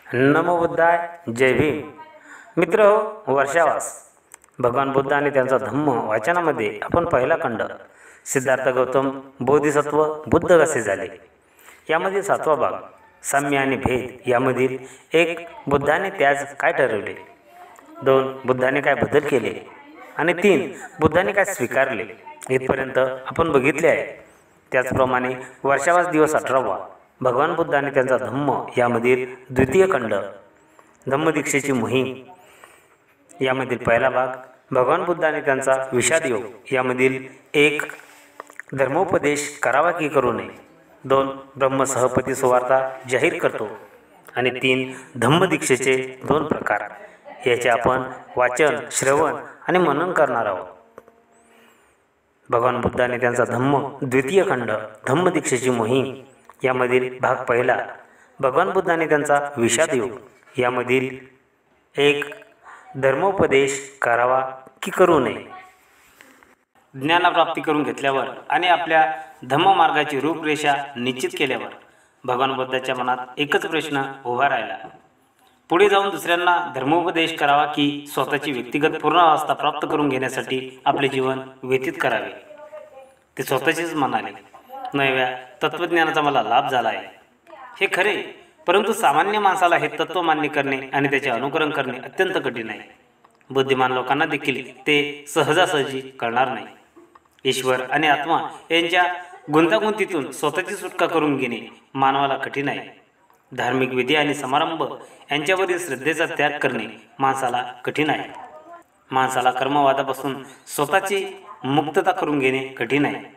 नमो बुद्धाय. जय भीम. मित्र हो, वर्षावास भगवान बुद्ध आणि त्यांचा धम्म वाचनामध्ये आपण पहिला खंड सिद्धार्थ गौतम बोधिसत्व बुद्ध कसे झाले यामधील 7वा भाग साम्य आणि भेद यामधील 1 बुद्धाने त्याज काय ठरवले, 2 बुद्धाने काय बदल केले आणि 3 बुद्धाने काय स्वीकारले इथपर्यंत आपण बघितले आहे. त्याचप्रमाणे वर्षावास दिवस 18वा भगवान बुद्ध आणि त्यांचा धम्म यामधील 2य खंड धम्मदीक्षेची मोहीम यामधील पहिला भाग भगवान बुद्ध आणि त्यांचा विषाद योग यामधील 1 धर्मोपदेश करावा की करू नये, 2 ब्रह्मसहपती सुवार्ता जाहीर करतो आणि 3 धम्मदीक्षेचे 2 प्रकार याचे आपण वाचन, श्रवण आणि मनन करणार आहोत. भगवान बुद्ध आणि त्यांचा धम्म 2य खंड धम्मदीक्षेची मोहीम यामधील भाग पहिला भगवान बुद्ध आणि त्यांचा विषाद योग यामधील 1 धर्मोपदेश करावा की करू नये. ज्ञानप्राप्ती करून घेतल्यावर आणि आपल्या धम्ममार्गाची रूपरेषा निश्चित केल्यावर भगवान बुद्धाच्या मनात एकच प्रश्न उभा राहिला. पुढे जाऊन दुसऱ्यांना धर्मोपदेश करावा की स्वतःची व्यक्तिगत पूर्ण अवस्था प्राप्त करून घेण्यासाठी आपले जीवन व्यतीत करावे. ते स्वतःचेच म्हणाले, नव्या तत्त्वज्ञानाचा मला लाभ झाला आहे. हे खरे, परंतु सामान्य माणसाला हे तत्त्व मान्य करणे आणि त्याचे अनुकरण करणे अत्यंत कठीण आहे. बुद्धिमान लोकांना देखील ते सहजासहजी करणार नाही. ईश्वर आणि आत्मा यांच्या गुंतागुंतीतून स्वतःची सुटका करून घेणे मानवाला कठीण आहे. धार्मिक विधी आणि समारंभ यांच्यावरील श्रद्धेचा त्याग करणे माणसाला कठीण आहे. माणसाला कर्मवादापासून स्वतःची मुक्तता करून घेणे कठीण आहे.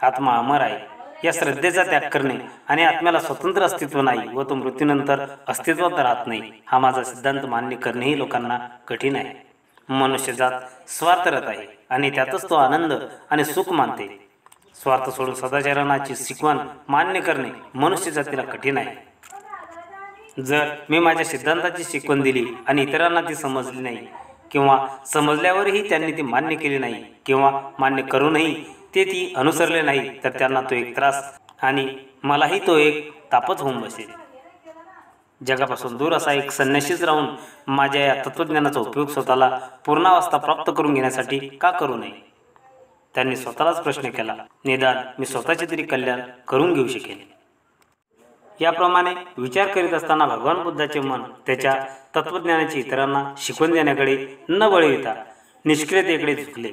आत्मा अमर आहे या श्रद्धेचा त्याग करणे आणि आत्म्याला स्वतंत्र अस्तित्व नाही व तो मृत्यूनंतर अस्तित्वात राहत नाही हा माझा सिद्धांत मान्य करणेही लोकांना कठीण आहे. मनुष्यजात स्वार्थरत आहे आणि त्यातच तो आनंद आणि सुख मानते. स्वार्थ सोडून सदाचरणाची शिकवण मान्य करणे मनुष्य जातीला कठीण आहे. जर मी माझ्या सिद्धांताची शिकवण दिली आणि इतरांना ती समजली नाही किंवा समजल्यावरही त्यांनी ती मान्य केली नाही किंवा मान्य करूनही ते ती अनुसरले नाही तर त्यांना तो एक त्रास आणि मलाही तो एक तापच होऊन बसेल. जगापासून दूर असा एक संन्यासीच राहून माझ्या या तत्त्वज्ञानाचा उपयोग स्वतःला पूर्णावस्था प्राप्त करून घेण्यासाठी का करू नये. त्यांनी स्वतःलाच प्रश्न केला, निदान मी स्वतःचे तरी कल्याण करून घेऊ शकेन. याप्रमाणे विचार करीत असताना भगवान बुद्धाचे मन त्याच्या तत्त्वज्ञानाची इतरांना शिकवून देण्याकडे न वळविता निष्क्रियतेकडे झुकले.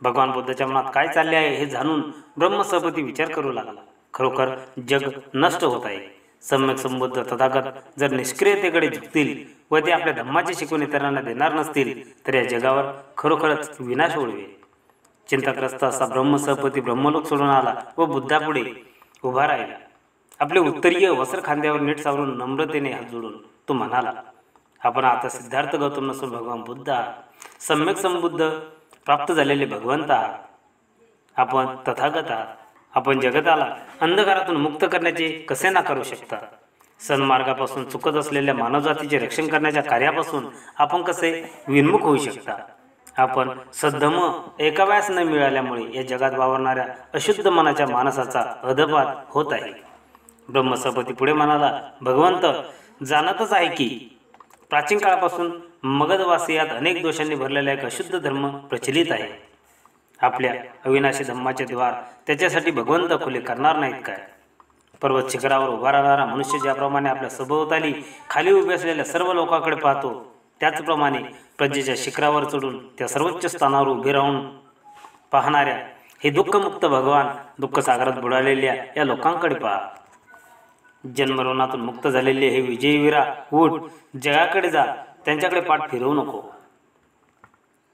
भगवान बुद्धाच्या मनात काय चालले आहे हे जाणून ब्रह्मसहपती विचार करू लागला. खरोखर जग नष्ट होत आहे. सम्यक संबुद्ध तथागत जर निष्क्रियतेकडे झुकतील व ते आपल्या धम्माची शिकवण इतरांना देणार नसतील तर या जगावर खरोखरच विनाश ओढवेल. चिंताग्रस्त असा ब्रह्मसहपती ब्रह्मलोक सोडून आला व बुद्धापुढे उभा राहिला. आपले उत्तरीय वस्त्र खांद्यावर नीट सावरून नम्रतेने हात जोडून तो म्हणाला, आपण आता सिद्धार्थ गौतम नसून भगवान बुद्ध आहात. सम्यक संबुद्ध प्राप्त झालेले भगवंत आहात. आपण तथागत आहात. आपण जगताला अंधकारातून मुक्त करण्याचे कसे नाकारू शकता. सन्मार्गापासून चुकत असलेल्या मानवजातीचे रक्षण करण्याच्या कार्यापासून आपण कसे विन्मुख होऊ शकता. आपण सद्धम्म एका वेळेस न मिळाल्यामुळे या जगात वावरणाऱ्या अशुद्ध मनाच्या मानसाचा अधपात होत आहे. ब्रह्मसहपती पुढे म्हणाला, भगवंत जाणतच आहे की प्राचीन काळापासून मगधवासियात अनेक दोषांनी भरलेला एक अशुद्ध धर्म प्रचलित आहे. आपल्या अविनाशी धम्माचे द्वार त्याच्यासाठी भगवंत खुले करणार नाहीत काय. पर्वत शिखरावर उभा राहणारा मनुष्य ज्याप्रमाणे आपल्या सभोवताली खाली उभे असलेल्या सर्व लोकांकडे पाहतो त्याचप्रमाणे प्रजेच्या शिखरावर चढून त्या सर्वोच्च स्थानावर उभे राहून पाहणाऱ्या हे दुःखमुक्त भगवान दुःखसागरात बुडालेल्या या लोकांकडे पहा. जन्मरोनातून मुक्त झालेले हे विजयवीरा उठ, जगाकडे जा, त्यांच्याकडे पाठ फिरवू नको.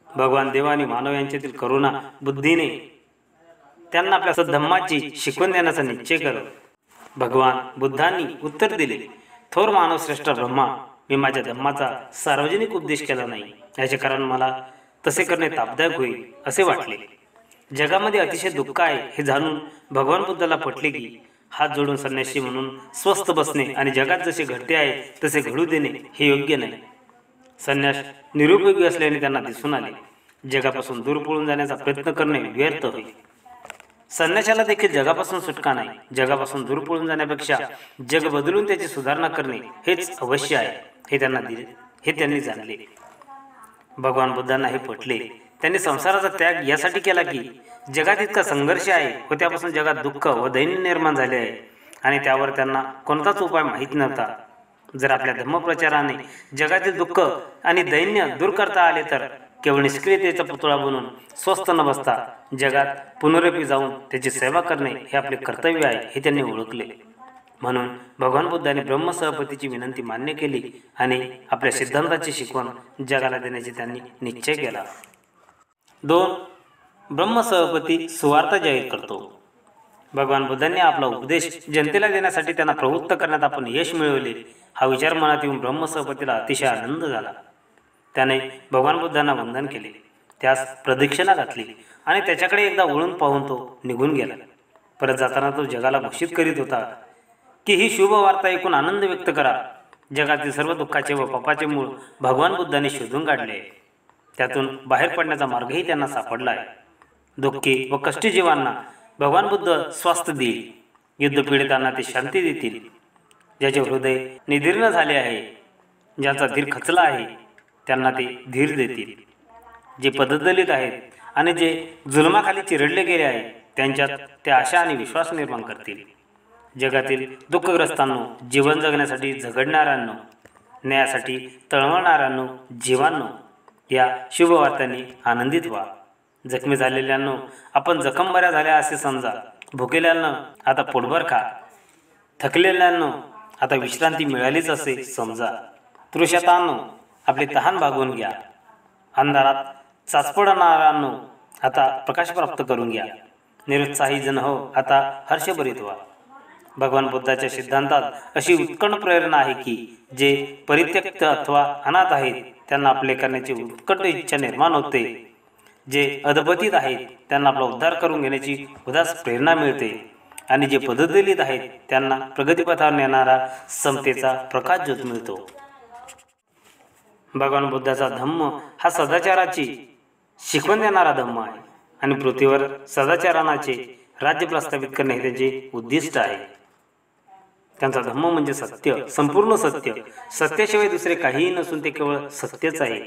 भगवान देव आणि मानव यांच्यातील करुणा बुद्धीने त्यांना आपल्या सद्धम्माची शिकवण देण्याचा निश्चय करत भगवान बुद्धांनी उत्तर दिले, थोर मानवश्रेष्ठ ब्रह्मा, मी माझ्या धम्माचा सार्वजनिक उपदेश केला नाही याचे कारण मला तसे करणे तापदायक होईल असे वाटले. जगामध्ये अतिशय दुःख आहे हे जाणून भगवान बुद्धाला पटले की हात जोडून संन्यासी म्हणून स्वस्थ बसणे आणि जगात जसे घडते आहे तसे घडू देणे हे योग्य नाही. संन्यास निरुपयोगी असल्याने त्यांना दिसून आले. जगापासून दूर पळून जाण्याचा प्रयत्न करणे व्यर्थ होईल. संन्याशाला देखील जगापासून सुटका नाही. जगापासून दूर पळून जाण्यापेक्षा जग बदलून त्याची सुधारणा करणे हेच अवश्य आहे, हे त्यांनी जाणले. भगवान बुद्धांना हे पटले. त्यांनी संसाराचा त्याग यासाठी केला की जगात इतका संघर्ष आहे व त्यापासून जगात दुःख व दैन्य निर्माण झाले आहे आणि त्यावर त्यांना कोणताच उपाय माहीत नव्हता. जर आपल्या धम्मप्रचाराने जगातील दुःख आणि दैन्य दूर करता आले तर केवळ निष्क्रियतेचा पुतळा बनून स्वस्थ न बसता जगात पुनरुपी जाऊन त्याची सेवा करणे हे आपले कर्तव्य आहे हे त्यांनी ओळखले. म्हणून भगवान बुद्धांनी ब्रह्मसहपतीची विनंती मान्य केली आणि आपल्या सिद्धांताची शिकवण जगाला देण्याची त्यांनी निश्चय केला. 2. ब्रह्मसहपती सुवार्ता जाहीर करतो. भगवान बुद्धांनी आपला उपदेश जनतेला देण्यासाठी त्यांना प्रवृत्त करण्यात आपण यश मिळवले हा विचार मनात येऊन ब्रह्मसहपतीला अतिशय आनंद झाला. त्याने भगवान बुद्धांना वंदन केले, त्यास प्रदक्षिणा घातली आणि त्याच्याकडे एकदा वळून पाहून तो निघून गेला. परत जाताना तो जगाला घोषित करीत होता की ही शुभ वार्ता ऐकून आनंद व्यक्त करा. जगातील सर्व दुःखाचे व पापाचे मूळ भगवान बुद्धांनी शोधून काढले आहे. त्यातून बाहेर पडण्याचा मार्गही त्यांना सापडला आहे. दुःखी व कष्टी जीवांना भगवान बुद्ध स्वास्थ्य देईल. युद्धपीडितांना ते शांती देतील. ज्याचे हृदय निधीर्ण झाले आहे, ज्यांचा धीर खचला आहे, त्यांना ते धीर देतील. जे पददलित आहेत आणि जे जुलमाखाली चिरडले गेले आहेत त्यांच्यात ते आशा आणि विश्वास निर्माण करतील. जगातील दुःखग्रस्तांनो, जीवन जगण्यासाठी झगडणाऱ्यांनो, न्यायासाठी तळमळणाऱ्यांनो, जीवांनो, या शुभवार्तांनी आनंदित व्हा. जखमी झालेल्यांनो, आपण जखम बऱ्या झाल्या असे समजा. भुकेल्यांनो, आता पोटभर खा. थकलेल्यांनो, आता विश्रांती मिळालीच असे समजा. तृषितांनो, आपले तहान भागवून घ्या. अंधारात चाचपडणाऱ्यांनो, आता प्रकाश प्राप्त करून घ्या. निरुत्साही जन हो, आता हर्षभरीत व्हा. भगवान बुद्धाच्या सिद्धांतात अशी उत्कट प्रेरणा आहे की जे परित्यक्त अथवा अनाथ आहेत त्यांना आपले करण्याची उत्कट इच्छा निर्माण होते. जे अधपतित आहेत त्यांना आपला उद्धार करून घेण्याची उदास प्रेरणा मिळते आणि जे पददलित आहेत त्यांना प्रगतीपथावर नेणारा समतेचा प्रकाश ज्योत मिळतो. भगवान बुद्धाचा धम्म हा सदाचाराची शिकवण देणारा धम्म आहे आणि पृथ्वीवर सदाचाराचे राज्य प्रस्थापित करणे हे त्यांचे उद्दिष्ट आहे. त्यांचा धम्म म्हणजे सत्य, संपूर्ण सत्य. सत्याशिवाय दुसरे काहीही नसून ते केवळ सत्यच आहे.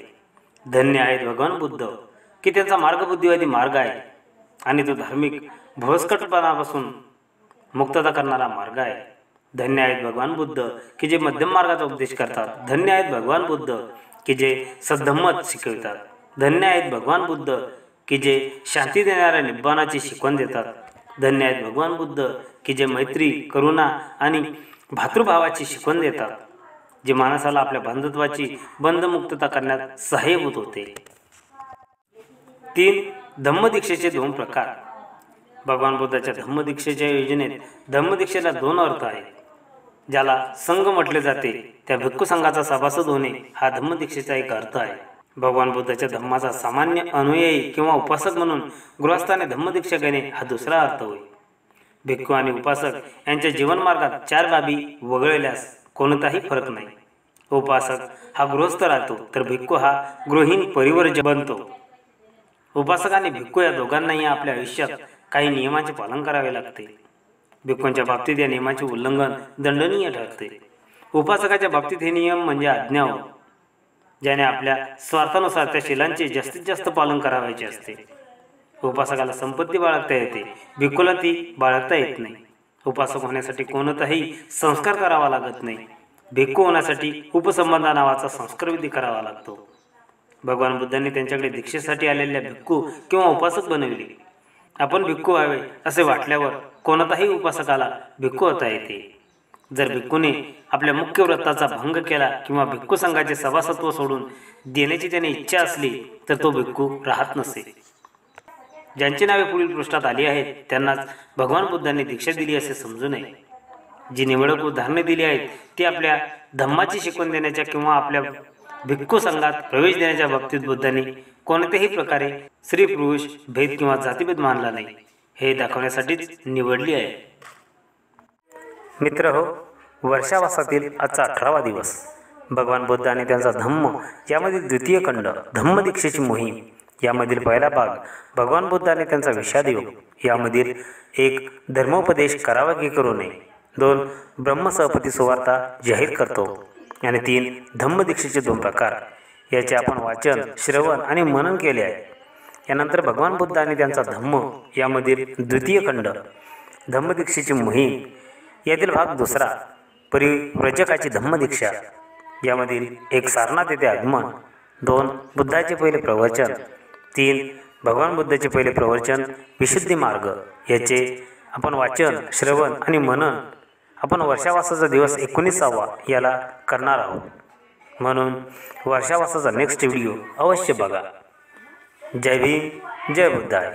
धन्य आहेत भगवान बुद्ध की त्यांचा मार्ग बुद्धिवादी मार्ग आहे आणि तो धार्मिक भोसकटपणापासून मुक्तता करणारा मार्ग आहे. धन्य आहेत भगवान बुद्ध की जे मध्यम मार्गाचा उपदेश करतात. धन्य आहेत भगवान बुद्ध की जे सद्धम्मत शिकवितात. धन्य आहेत भगवान बुद्ध की जे शांती देणाऱ्या निब्बाणाची शिकवण देतात. धन्य आहेत भगवान बुद्ध की जे मैत्री, करुणा आणि भातृभावाची शिकवण देतात, जे माणसाला आपल्या बंधुत्वाची बंधमुक्तता करण्यात सहाय्यभूत होते. 3. धम्मदीक्षेचे 2 प्रकार. भगवान बुद्धाच्या धम्मदीक्षेच्या योजनेत धम्मदीक्षेला 2 अर्थ आहेत. ज्याला संघ म्हटले जाते त्या भिक्खू संघाचा सभासद होणे हा धम्मदीक्षेचा एक अर्थ आहे. भगवान बुद्धाच्या धम्माचा सामान्य अनुयायी किंवा उपासक म्हणून गृहस्थाने धम्मदीक्षा घेणे हा दुसरा अर्थ होय. भिक्खू आणि उपासक यांच्या जीवनमार्गात 4 बाबी वगळल्यास कोणताही फरक नाही. उपासक हा गृहस्थ राहतो तर भिक्खू हा गृहीन परिवर्ज बनतो. उपासक आणि भिक्खू या दोघांनाही आपल्या आयुष्यात काही नियमांचे पालन करावे लागते. भिक्खूंच्या बाबतीत या नियमांचे उल्लंघन दंडनीय ठरते. उपासकाच्या बाबतीत हे नियम म्हणजे आज्ञा होय, ज्याने आपल्या स्वार्थानुसार त्या शिलांचे जास्तीत जास्त पालन करावायचे असते. उपासकाला संपत्ती बाळगता येते, भिक्खूला ती बाळगता येत नाही. उपासक होण्यासाठी कोणताही संस्कार करावा लागत नाही. भिक्खू होण्यासाठी उपसंबंधा नावाचा संस्कारविधी करावा लागतो. भगवान बुद्धांनी त्यांच्याकडे दीक्षेसाठी आलेल्या भिक्खू किंवा उपासक बनविले. आपण भिक्खू व्हावे असे वाटल्यावर कोणताही उपासकाला भिक्खू होता येते. जर भिक्खूने आपल्या मुख्य व्रताचा भंग केला किंवा भिक्खू संघाचे सभासत्व सोडून देण्याची त्याने इच्छा असली तर तो भिक्खू राहत नसे. ज्यांची नावे पुढील पृष्ठात आली आहेत त्यांनाच भगवान बुद्धांनी दीक्षा दिली असे समजू नये. जी निवडक उदाहरणे दिली आहेत ती आपल्या धम्माची शिकवण देण्याच्या किंवा आपल्या भिक्खू संघात प्रवेश देण्याच्या बाबतीत बुद्धांनी कोणत्याही प्रकारे स्त्री पुरुष भेद किंवा जातीभेद मानला नाही हे दाखवण्यासाठीच निवडली आहे. मित्र हो, वर्षावासातील आजचा 18वा दिवस. भगवान बुद्ध आणि त्यांचा धम्म यामधील द्वितीय खंड धम्मदीक्षेची मोहीम यामधील पहिला भाग भगवान बुद्ध आणि त्यांचा विषाद योग, यामधील 1 धर्मोपदेश करावा की करू नये, 2 ब्रह्मसहपती सुवार्ता जाहीर करतो आणि 3 धम्मदीक्षेचे 2 प्रकार, याचे आपण वाचन, श्रवण आणि मनन केले आहे. यानंतर भगवान बुद्ध आणि त्यांचा धम्म यामधील द्वितीय खंड धम्मदीक्षेची मोहीम, यातील भाग 2 परिव्रजकाची धम्मदीक्षा, यामधील 1 सारनाथ येथे आगमन, 2 बुद्धाचे पहिले प्रवचन, 3 भगवान बुद्धाचे पहिले प्रवचन विशुद्धी मार्ग, याचे आपण वाचन, श्रवण आणि मनन आपण वर्षावासाचा दिवस 19वा याला करणार आहोत. म्हणून वर्षावासाचा नेक्स्ट व्हिडिओ अवश्य बघा. जय भीम, जय बुद्धाय.